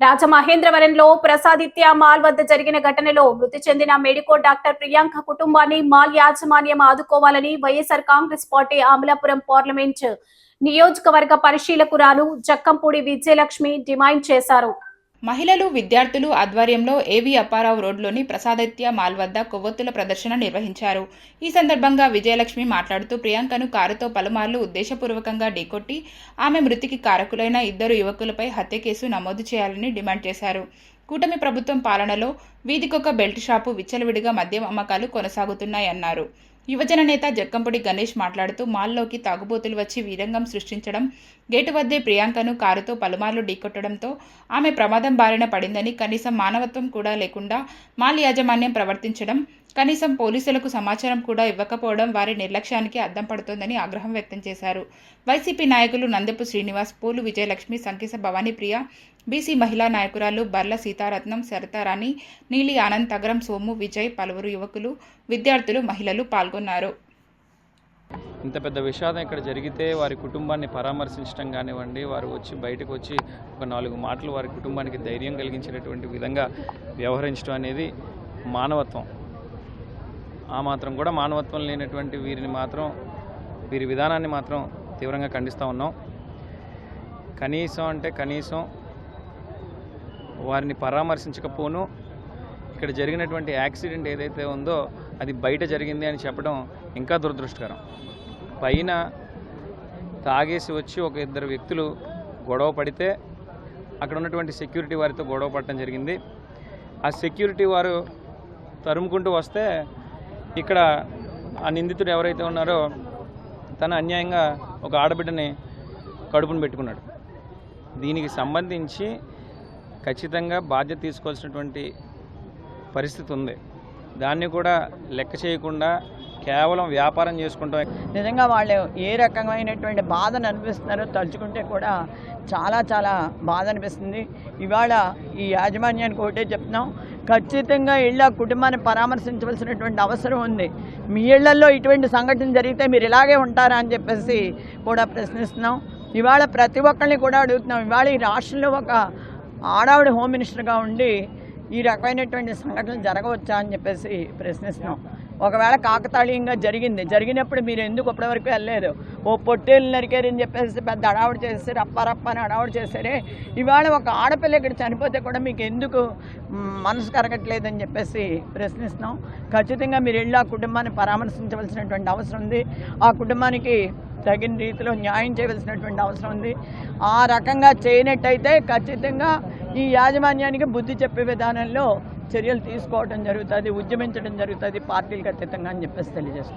రాజమహేంద్రవరంలో ప్రసాదిత్య మాల్ వద్ద జరిగిన ఘటనలో మృతి చెందిన మెడికో డాక్టర్ ప్రియాంక కుటుంబాన్ని మాల్ యాజమాన్యం ఆదుకోవాలని వైఎస్ఆర్ కాంగ్రెస్ పార్టీ అమలాపురం పార్లమెంట్ నియోజకవర్గ పరిశీలకురాలు జక్కంపూడి విజయలక్ష్మి డిమాండ్ చేశారు. మహిళలు, విద్యార్థులు ఆధ్వర్యంలో ఏవి అప్పారావు రోడ్లోని ప్రసాదిత్య మాల్ వద్ద కొవ్వొత్తుల ప్రదర్శన నిర్వహించారు. ఈ సందర్భంగా విజయలక్ష్మి మాట్లాడుతూ ప్రియాంకను కారుతో పలుమార్లు ఉద్దేశపూర్వకంగా ఢీకొట్టి ఆమె మృతికి కారకులైన 2 యువకులపై హత్య కేసు నమోదు చేయాలని డిమాండ్ చేశారు. కూటమి ప్రభుత్వం పాలనలో వీధికొక బెల్ట్ షాపు, విచ్చలవిడిగా మద్యం అమ్మకాలు కొనసాగుతున్నాయన్నారు. యువజన నేత జక్కంపూడి గణేష్ మాట్లాడుతూ మాల్లోకి తాగుబోతులు వచ్చి వీరంగం సృష్టించడం, గేటు వద్దే ప్రియాంకను కారుతో పలుమార్లు ఢీకొట్టడంతో ఆమె ప్రమాదం బారిన పడిందని, కనీసం మానవత్వం కూడా లేకుండా మాల్ యాజమాన్యం ప్రవర్తించడం, కనీసం పోలీసులకు సమాచారం కూడా ఇవ్వకపోవడం వారి నిర్లక్ష్యానికి అద్దం పడుతోందని ఆగ్రహం వ్యక్తం చేశారు. వైసీపీ నాయకులు నందెపు శ్రీనివాస్, పూలు విజయలక్ష్మి, సంకేశ భవానీప్రియ, బీసీ మహిళా నాయకురాలు బర్ల సీతారత్నం, సరితారాణి, నీలి ఆనంద్, తగరం సోము, విజయ్, పలువురు యువకులు, విద్యార్థులు, మహిళలు పాల్గొన్నారు. ఇంత పెద్ద విషాదం ఇక్కడ జరిగితే వారి కుటుంబాన్ని పరామర్శించడం కానివ్వండి, వారు వచ్చి బయటకు వచ్చి ఒక 4 మాటలు వారి కుటుంబానికి ధైర్యం కలిగించేటటువంటి విధంగా వ్యవహరించడం అనేది మానవత్వం. ఆ మాత్రం కూడా మానవత్వం లేనటువంటి వీరి విధానాన్ని మాత్రం తీవ్రంగా ఖండిస్తూ ఉన్నాం. కనీసం వారిని పరామర్శించకపోను ఇక్కడ జరిగినటువంటి యాక్సిడెంట్ ఏదైతే ఉందో అది బయట జరిగింది అని చెప్పడం ఇంకా దురదృష్టకరం. పైన తాగేసి వచ్చి ఒక 2 వ్యక్తులు గొడవ పడితే అక్కడ ఉన్నటువంటి సెక్యూరిటీ వారితో గొడవ పడటం జరిగింది. ఆ సెక్యూరిటీ వారు తరుముకుంటూ వస్తే ఇక్కడ ఆ నిందితుడు ఎవరైతే ఉన్నారో తన అన్యాయంగా ఒక ఆడబిడ్డని కడుపును పెట్టుకున్నాడు. దీనికి సంబంధించి ఖచ్చితంగా బాధ్యత తీసుకోవాల్సినటువంటి పరిస్థితి ఉంది. దాన్ని కూడా లెక్క చేయకుండా కేవలం వ్యాపారం చేసుకుంటాం. నిజంగా వాళ్ళు ఏ రకమైనటువంటి బాధను అనిపిస్తున్నారో తలుచుకుంటే కూడా చాలా చాలా బాధ అనిపిస్తుంది. ఇవాళ ఈ యాజమాన్యానికి ఒకటే చెప్తున్నాం, ఖచ్చితంగా ఇళ్ళ కుటుంబాన్ని పరామర్శించవలసినటువంటి అవసరం ఉంది. మీ ఇళ్లలో ఇటువంటి సంఘటన జరిగితే మీరు ఇలాగే ఉంటారా అని చెప్పేసి కూడా ప్రశ్నిస్తున్నాం. ఇవాళ ప్రతి ఒక్కరిని కూడా అడుగుతున్నాం, ఇవాళ ఈ రాష్ట్రంలో ఒక ఆడవిడ హోమ్ మినిస్టర్గా ఉండి ఈ రకమైనటువంటి సంఘటనలు జరగవచ్చా అని చెప్పేసి ప్రశ్నిస్తున్నాం. ఒకవేళ కాకతాళీయంగా జరిగినప్పుడు మీరు ఎందుకు ఇప్పటివరకు వెళ్ళలేదు? ఓ పొట్టేలు నరికారని చెప్పేసి పెద్ద అడావుడు చేశారు, రప్ప అని అడావుడు చేశారే. ఇవాళ ఒక ఆడపిల్ల ఇక్కడ చనిపోతే కూడా మీకు ఎందుకు మనసు కరగట్లేదని చెప్పేసి ప్రశ్నిస్తున్నాం. ఖచ్చితంగా మీరు వెళ్ళి ఆ కుటుంబాన్ని పరామర్శించవలసినటువంటి అవసరం ఉంది. ఆ కుటుంబానికి తగిన రీతిలో న్యాయం చేయవలసినటువంటి అవసరం ఉంది. ఆ రకంగా చేయనట్టయితే ఖచ్చితంగా ఈ యాజమాన్యానికి బుద్ధి చెప్పే విధానంలో చర్యలు తీసుకోవడం జరుగుతుంది, ఉద్యమించడం జరుగుతుంది పార్టీలకు అతీతంగా అని చెప్పేసి తెలియజేస్తాం.